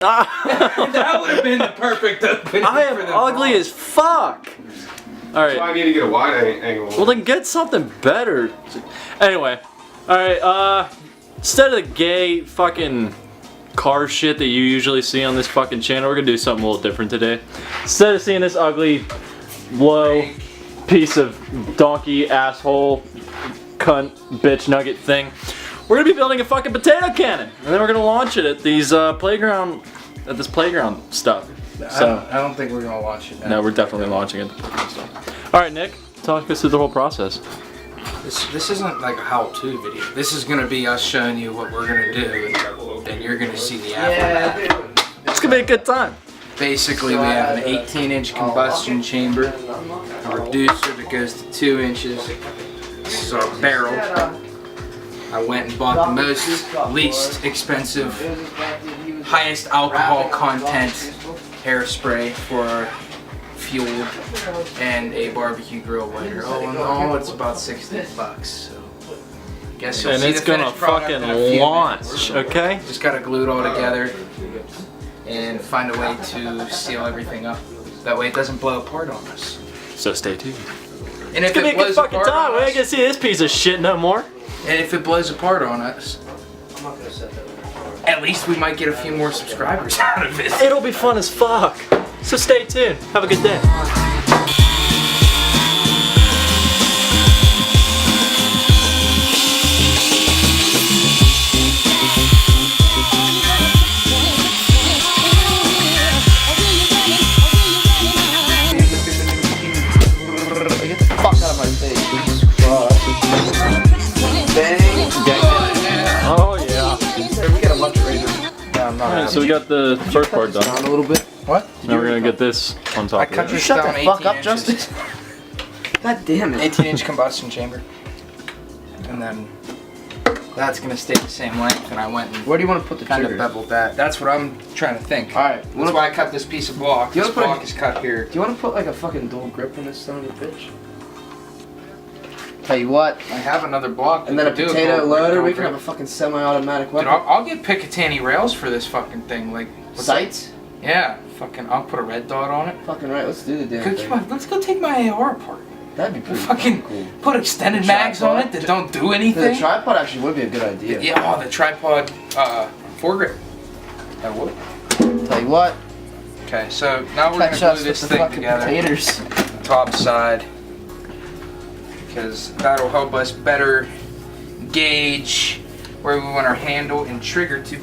That would have been the perfect opening. I am ugly as fuck. Alright. So I need to get a wide angle. Well then get something better. Anyway. Alright, instead of the gay fucking car shit that you usually see on this fucking channel, we're gonna do something a little different today. Instead of seeing this ugly, low piece of donkey, asshole, cunt, bitch nugget thing, we're gonna be building a fucking potato cannon. And then we're gonna launch it at these this playground stuff. So I don't think we're gonna launch it now. no, we're definitely launching it. Alright, Nick, talk us through the whole process. This isn't like a how-to video. This is gonna be us showing you what we're gonna do, and you're gonna see the aftermath. It's gonna be a good time. Basically, we have an 18-inch combustion chamber, a reducer that goes to 2 inches. This is our barrel. I went and bought the least expensive, highest alcohol content hairspray for our fuel and a barbecue grill lighter. All in all, it's about $60. So, guess you'll And see it's the gonna finished product in a fucking few launch, minutes. okay? Just gotta glue it all together and find a way to seal everything up. That way it doesn't blow apart on us. So stay tuned. And if It's gonna be it a good blows fucking apart time. on We ain't us, gonna see this piece of shit no more. and if it blows apart on us, at least we might get a few more subscribers out of it. It'll be fun as fuck. So stay tuned. Have a good day. Get the fuck out of my face. Bang. Oh yeah. Here, we got a bunch right now. Yeah, I'm not Alright, so we got the first part done. down a little bit. What? Now we're gonna get this on I top cut of it. this Shut down the 18 fuck up, inches. Justice. God damn it. 18-inch combustion chamber. And then that's gonna stay the same length, and I went and Where do you want to put the kind of trigger? beveled that. That's what I'm trying to think. Alright. That's why I cut this piece of block. You This wanna put a- block is cut here. Do you want to put like a fucking dual grip on this son of a bitch? Tell you what. I have another block. And then a we could do potato called loader. dual We can grip. have a fucking semi-automatic Dude, weapon. I'll get Picatinny rails for this fucking thing. Like what's Sights? that? Yeah, fucking. I'll put a red dot on it. Fucking right. Let's do the damn thing. Let's go take my AR apart. That'd be pretty Fucking cool. put extended mags on it that don't do anything. The tripod actually would be a good idea. Yeah, oh, the tripod foregrip. That would. Tell you what. Okay, so now we're Catch gonna us glue with this the thing fucking together, potatoes. top side, because that'll help us better gauge where we want our handle and trigger to.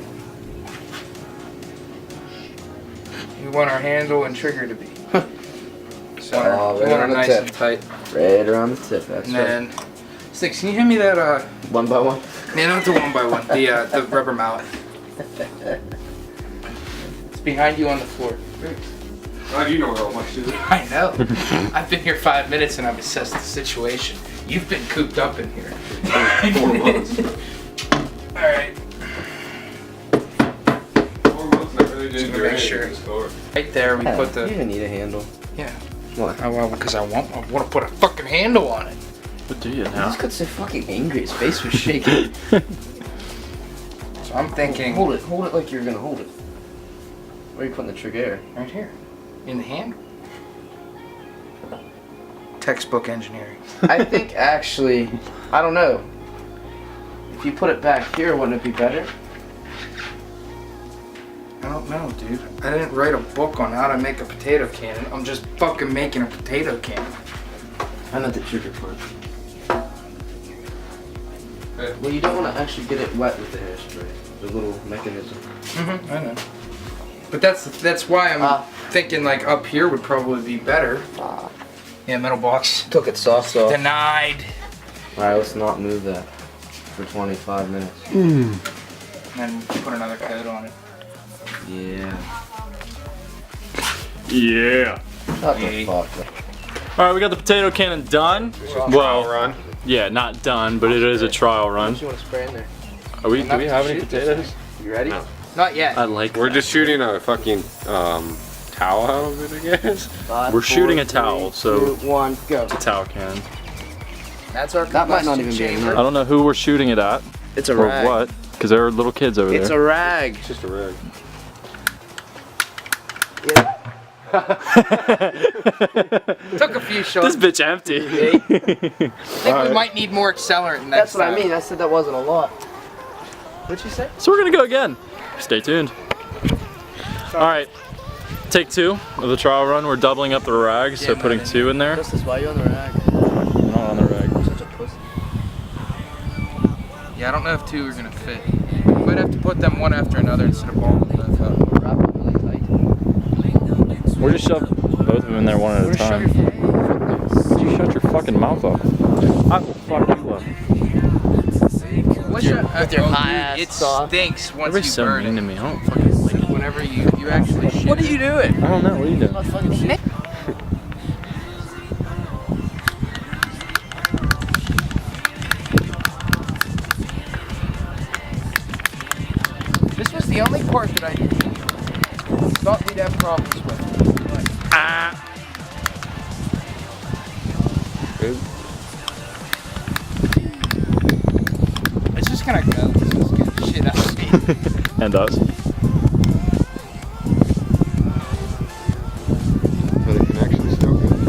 We want our handle and trigger to be. So Oh, we right want on it the nice tip. and tight. Right around the tip. That's And right. then, Sticks, can you hand me that? One by one. No, not the one by one. The rubber mallet. It's behind you on the floor. How do you know how much to do? I know. I've been here 5 minutes and I've assessed the situation. You've been cooped up in here. 4 months. Alright. 4 months. I really Just didn't to do make anything sure. in the store. Right there we put You the. even need a handle. Yeah. What? Because I want to put a fucking handle on it. What do you He now? just got so fucking angry. His face was shaking. So I'm thinking. Hold it like you're gonna hold it. Where are you putting the trigger? Right here. In the handle. Textbook engineering. I think actually, I don't know. If you put it back here, wouldn't it be better? I don't know, dude. I didn't write a book on how to make a potato cannon. I'm just fucking making a potato cannon. I meant the trigger part. Well, you don't want to actually get it wet with the hairspray. The little mechanism. Mm-hmm, I know. But that's why I'm thinking like up here would probably be better. Yeah, metal box. Took its sauce off. Denied. Alright, let's not move that for 25 minutes. And then put another coat on it. Yeah. Yeah. Shut the fuck up. Alright, we got the potato cannon done. Well, run. yeah, not done, but it is a trial run. What you want to spray in there? Do we have any potatoes? You ready? No. Not yet. I like We're that. just shooting a fucking towel out of it, I guess. 5, We're shooting 4, a towel, 3, so- 2, 1, go. It's a towel cannon. That's our That might not combustion even be chamber. I don't know who we're shooting it at It's a or rag. what, because there are little kids over It's there. a rag. It's just a rig. Yeah. Took a few shots. This bitch empty. I think we might need more accelerant next That's what time. I mean. I said that wasn't a lot. What'd you say? So we're gonna go again. Stay tuned. Alright. Take 2 of the trial run. We're doubling up the rags, so putting 2 in there. Justice, why are you on the rag? I'm not on the rag. Such a pussy. Yeah, I don't know if 2 are gonna fit. We might have to put them one after another instead of balling them both up. Wrap it really tight. We're just shove both of them in there one at a time. Would you shut your fucking mouth up? I will fuck you up. With your high ass it saw. stinks once Everybody's you so burn mean it. to me. I don't fucking like it. Whenever you actually shit. What are you doing? I don't know. What are you doing? Not fucking shit. This was the only part that I thought we'd have problems with. Good. It's just gonna go. It's just gonna shit out of me. And us. But the connection's still good.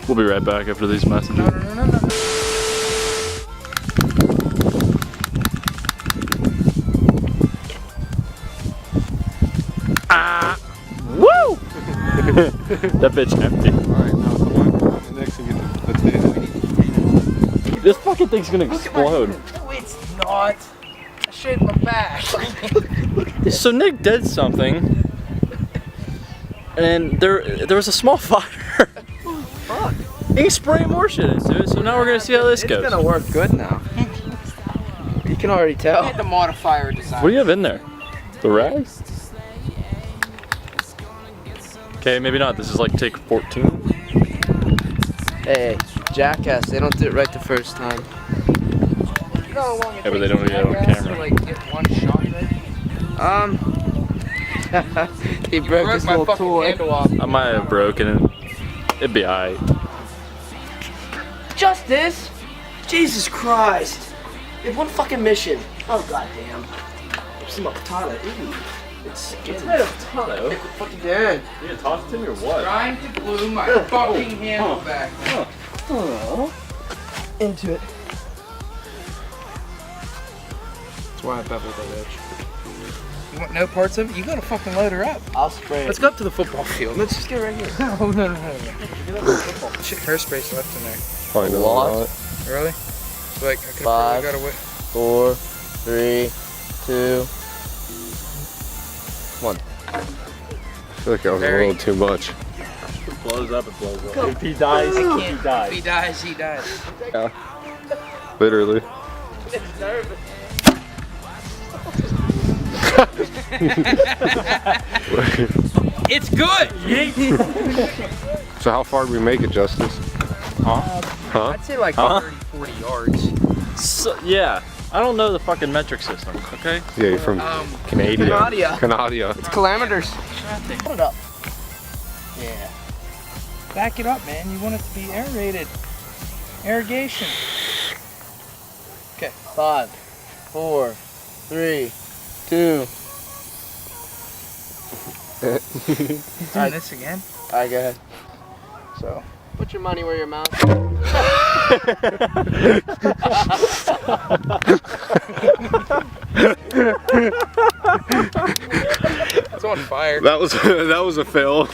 We'll be right back after these messages. No. Woo! That bitch empty. Alright, now come on. The next thing get the potato. This fucking thing's gonna explode. No, it's not. I shaved my back. So Nick did something, and there was a small fire. Fuck. You can spray more shit into it, so now we're gonna see how this goes. It's gonna work good now. You can already I tell. had the modifier design. What do you have in there? The rags? Okay, maybe not. This is like take 14. Hey, jackass, they don't do it right the first time. You know how long it Yeah, but they takes don't do it on jackass camera. to like get one shot right? He broke his my little fucking toy. handle off. I might have broken it. It'd be alright. Justice! Jesus Christ! They have one fucking mission. Oh goddamn. Some potato. Ooh. It's getting rid of potato. Fucking doing. You gonna toss it to me or what? Trying to glue my fucking handle back. Oh. Into it. That's why I beveled the edge. You want no parts of it? You gotta fucking load her up. I'll spray Let's it. go up to the football field. Let's just get right here. Oh, no. Shit, hairspray's left in there. Probably not a Lot. lot. Really? Like, I could've 5, probably got away. 4, 3, 2, 1. I feel like that was a Very- little too much. It blows up, it blows up. If he dies, If he dies, he dies. Yeah. Literally. It's good! So how far do we make it, Justice? Huh? I'd say like Huh? 30, 40 yards. So, yeah. I don't know the fucking metric system, okay? Yeah, you're from Canada. Canada. Canada. It's kilometers. Put it up. Yeah. Back it up, man. You want it to be aerated. Irrigation. Okay. 5, 4, 3, 2. Try this again. Alright, go ahead. So, put your money where your mouth is. It's on fire. That was a fail.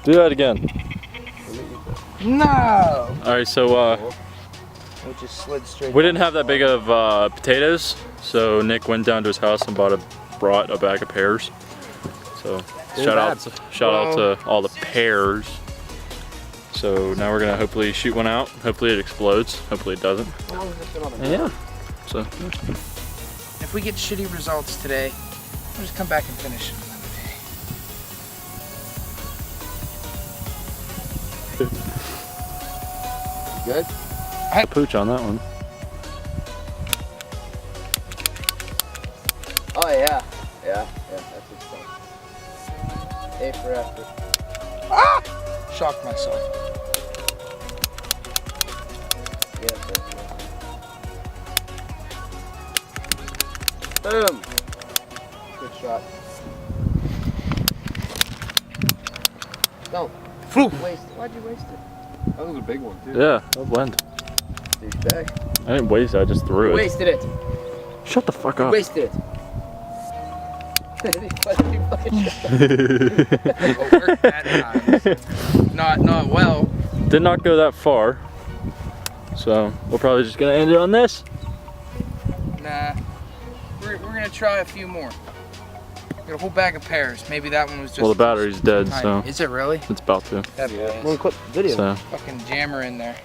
Do that again. No! Alright, so We just slid straight. we didn't have that big of potatoes, so Nick went down to his house and brought a bag of pears. So shout out to all the pears. So now we're gonna hopefully shoot one out. Hopefully it explodes. Hopefully it doesn't. How long has this been on the And yeah. So If we get shitty results today, we'll just come back and finish it another day. Good? pooch on that one. Oh yeah. Yeah, that's good stuff. A for effort. Shocked myself. Yeah, sir. Boom. Good shot. Don't waste it. Why'd you waste it? That was a big one, too. Yeah, that went. Douchebag. I didn't waste it, I just threw You it. wasted it. Shut the fuck You up. wasted it. It worked that time. Not well. Did not go that far. So, we're probably just gonna end it on this. Nah. We're gonna try a few more. Got a whole bag of pears. Maybe that one was just. Well, the battery's dead, so Is it really? it's about to. That Well, clip video. So. fucking jammer in there.